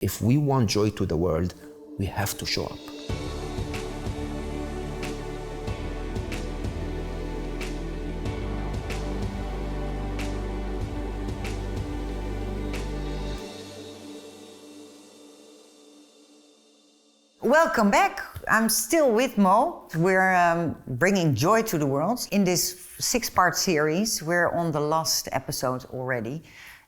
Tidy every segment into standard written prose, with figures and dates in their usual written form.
If we want joy to the world, we have to show up. Welcome back. I'm still with Mo. We're bringing joy to the world. In this 6-part series, we're on the last episode already.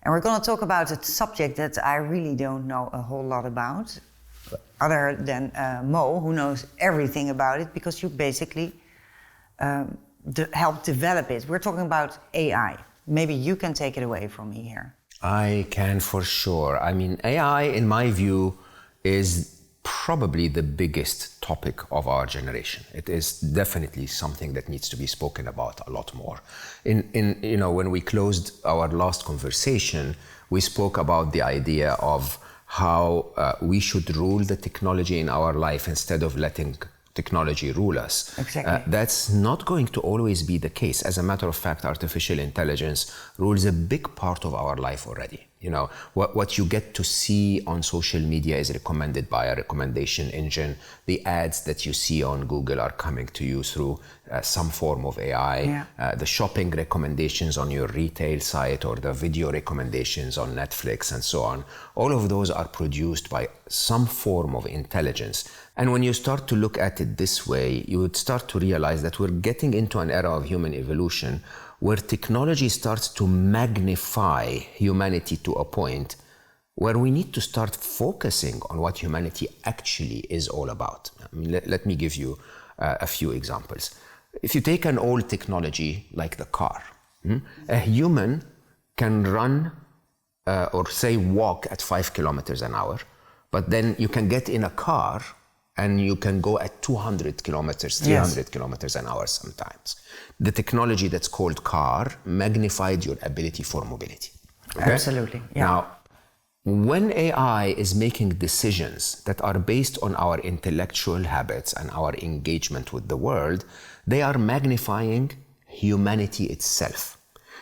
And we're going to talk about a subject that I really don't know a whole lot about, other than Mo, who knows everything about it, because you basically helped develop it. We're talking about AI. Maybe you can take it away from me here. I can for sure. I mean, AI, in my view, is probably the biggest topic of our generation. It is definitely something that needs to be spoken about a lot more. When we closed our last conversation, we spoke about the idea of how we should rule the technology in our life instead of letting technology rule us. Exactly. That's not going to always be the case. As a matter of fact, artificial intelligence rules a big part of our life already. You know, what you get to see on social media is recommended by a recommendation engine. The ads that you see on Google are coming to you through some form of AI. Yeah. The shopping recommendations on your retail site or the video recommendations on Netflix and so on, all of those are produced by some form of intelligence. And when you start to look at it this way, you would start to realize that we're getting into an era of human evolution where technology starts to magnify humanity to a point where we need to start focusing on what humanity actually is all about. I mean, let me give you a few examples. If you take an old technology like the car, a human can run or say walk at 5 kilometers an hour, but then you can get in a car and you can go at 200 kilometers, 300 Yes. kilometers an hour sometimes. The technology that's called car magnified your ability for mobility. Okay? Absolutely. Yeah. Now, when AI is making decisions that are based on our intellectual habits and our engagement with the world, they are magnifying humanity itself.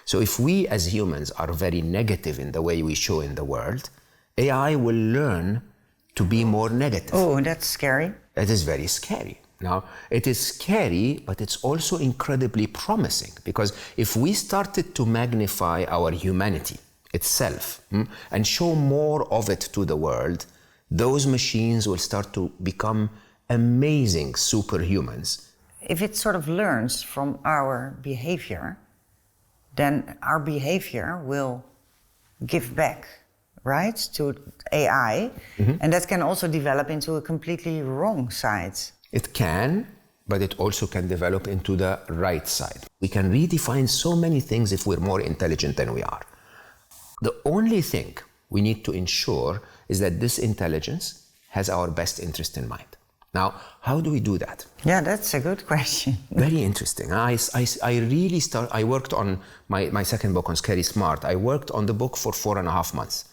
So if we as humans are very negative in the way we show in the world, AI will learn to be more negative. Oh, that's scary. It is very scary. Now, it is scary, but it's also incredibly promising, because if we started to magnify our humanity itself and show more of it to the world, those machines will start to become amazing superhumans. If it sort of learns from our behavior, then our behavior will give back, right, to AI, and that can also develop into a completely wrong side. It can, but it also can develop into the right side. We can redefine so many things if we're more intelligent than we are. The only thing we need to ensure is that this intelligence has our best interest in mind. Now, how do we do that? Yeah, that's a good question. Very interesting. I worked on my second book on Scary Smart. I worked on the book for 4.5 months.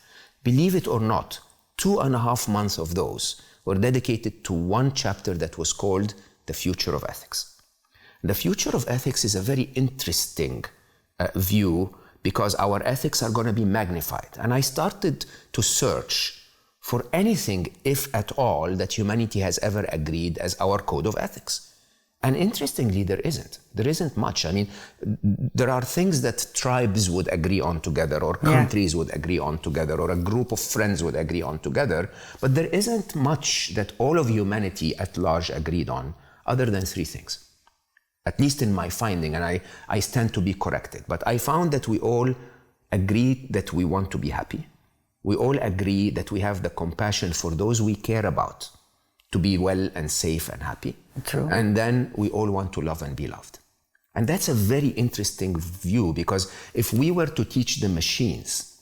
Believe it or not, 2.5 months of those were dedicated to one chapter that was called The Future of Ethics. The future of ethics is a very interesting view, because our ethics are going to be magnified. And I started to search for anything, if at all, that humanity has ever agreed as our code of ethics. And interestingly, there isn't. There isn't much. I mean, there are things that tribes would agree on together, or countries would agree on together, or a group of friends would agree on together. But there isn't much that all of humanity at large agreed on, other than 3 things. At least in my finding, and I stand to be corrected. But I found that we all agree that we want to be happy. We all agree that we have the compassion for those we care about to be well and safe and happy. True. And then we all want to love and be loved. And that's a very interesting view, because if we were to teach the machines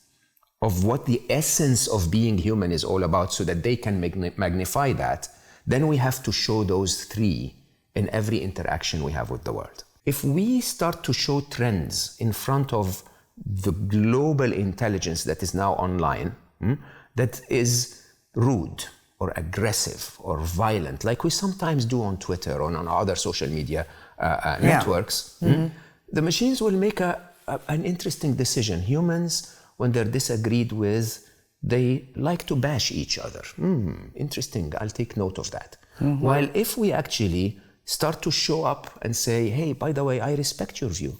of what the essence of being human is all about so that they can magnify that, then we have to show those 3 in every interaction we have with the world. If we start to show trends in front of the global intelligence that is now online, that is rude or aggressive or violent, like we sometimes do on Twitter or on other social media networks, the machines will make an interesting decision. Humans, when they're disagreed with, they like to bash each other. Interesting, I'll take note of that. While if we actually start to show up and say, hey, by the way, I respect your view.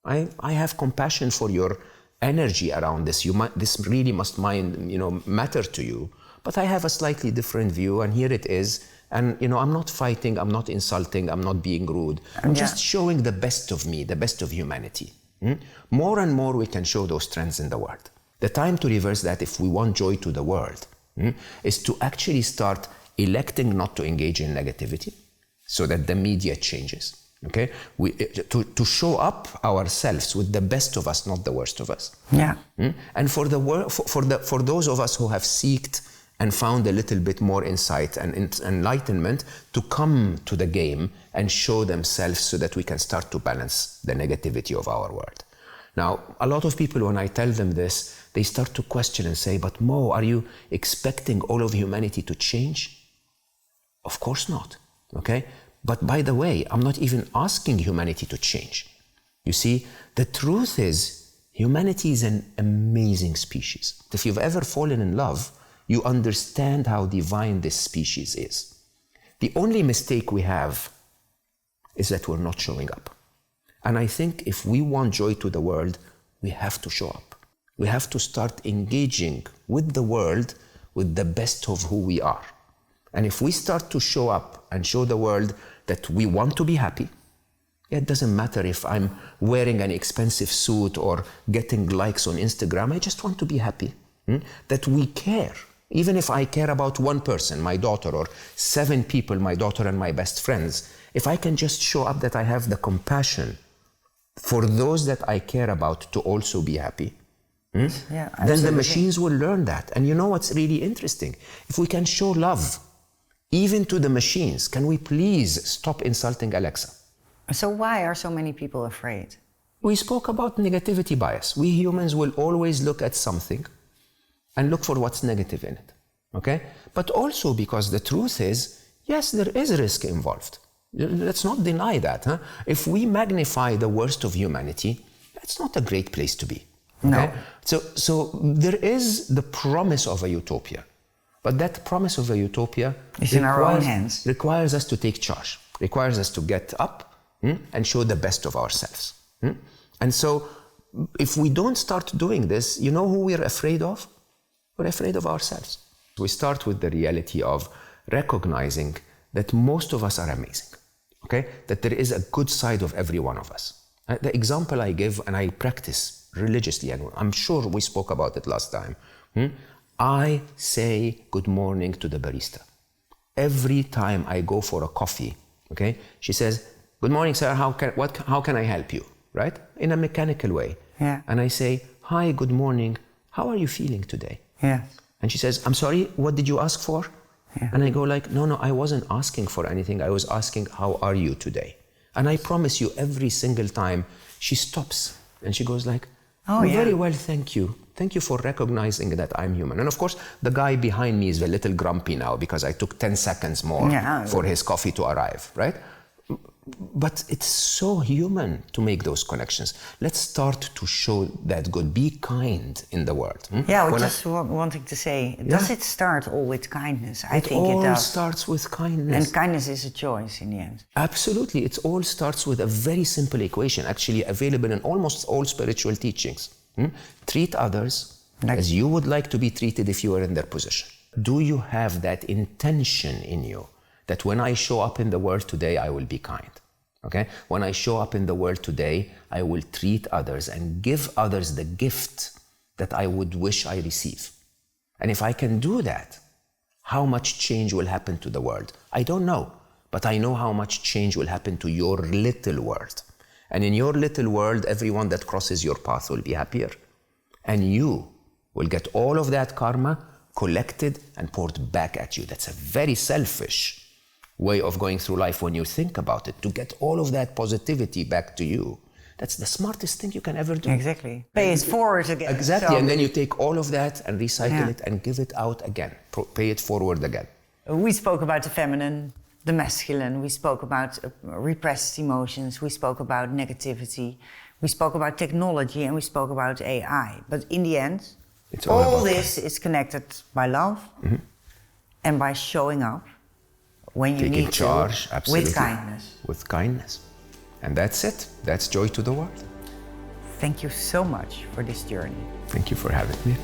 I have compassion for your energy around this. This really must matter to you. But I have a slightly different view, and here it is. And I'm not fighting, I'm not insulting, I'm not being rude. I'm just showing the best of me, the best of humanity. More and more we can show those trends in the world. The time to reverse that, if we want joy to the world, is to actually start electing not to engage in negativity, so that the media changes. Okay, to show up ourselves with the best of us, not the worst of us. Yeah. And for those of us who have sought and found a little bit more insight and enlightenment, to come to the game and show themselves, so that we can start to balance the negativity of our world. Now, a lot of people, when I tell them this, they start to question and say, but Mo, are you expecting all of humanity to change? Of course not, okay? But by the way, I'm not even asking humanity to change. You see, the truth is, humanity is an amazing species. If you've ever fallen in love, you understand how divine this species is. The only mistake we have is that we're not showing up. And I think if we want joy to the world, we have to show up. We have to start engaging with the world with the best of who we are. And if we start to show up and show the world that we want to be happy, it doesn't matter if I'm wearing an expensive suit or getting likes on Instagram, I just want to be happy. That we care. Even if I care about one person, my daughter, or 7 people, my daughter and my best friends, if I can just show up that I have the compassion for those that I care about to also be happy, then the machines will learn that. And you know what's really interesting? If we can show love, even to the machines, can we please stop insulting Alexa? So why are so many people afraid? We spoke about negativity bias. We humans will always look at something and look for what's negative in it, okay? But also because the truth is, yes, there is risk involved. Let's not deny that. Huh? If we magnify the worst of humanity, that's not a great place to be. Okay? No. So there is the promise of a utopia. But that promise of a utopia is in our own hands. Requires us to take charge, requires us to get up and show the best of ourselves. And so if we don't start doing this, you know who we're afraid of? We're afraid of ourselves. We start with the reality of recognizing that most of us are amazing, okay? That there is a good side of every one of us. The example I give, and I practice religiously, and I'm sure we spoke about it last time, I say good morning to the barista. Every time I go for a coffee, okay, she says, good morning, sir, how can I help you, right? In a mechanical way. Yeah. And I say, hi, good morning, how are you feeling today? Yeah. And she says, I'm sorry, what did you ask for? Yeah. And I go like, no, I wasn't asking for anything. I was asking, how are you today? And I promise you, every single time she stops and she goes like, very well, thank you. Thank you for recognizing that I'm human. And of course, the guy behind me is a little grumpy now because I took 10 seconds more for his coffee to arrive, right? But it's so human to make those connections. Let's start to show that good. Be kind in the world. Yeah, I was just wanting to say, does it start all with kindness? I think it does. It all starts with kindness. And kindness is a choice in the end. Absolutely. It all starts with a very simple equation, actually available in almost all spiritual teachings. Treat others as you would like to be treated if you were in their position. Do you have that intention in you? That when I show up in the world today, I will be kind, okay? When I show up in the world today, I will treat others and give others the gift that I would wish I receive. And if I can do that, how much change will happen to the world? I don't know, but I know how much change will happen to your little world. And in your little world, everyone that crosses your path will be happier. And you will get all of that karma collected and poured back at you. That's a very selfish way of going through life when you think about it, to get all of that positivity back to you. That's the smartest thing you can ever do. Exactly. Pay it forward again. Exactly, and then you take all of that and recycle it and give it out again. Pay it forward again. We spoke about the feminine, the masculine. We spoke about repressed emotions. We spoke about negativity. We spoke about technology and we spoke about AI. But in the end, It's all All about this is connected by love and by showing up when you taking need charge, to, absolutely. with kindness. With kindness. And that's it. That's joy to the world. Thank you so much for this journey. Thank you for having me.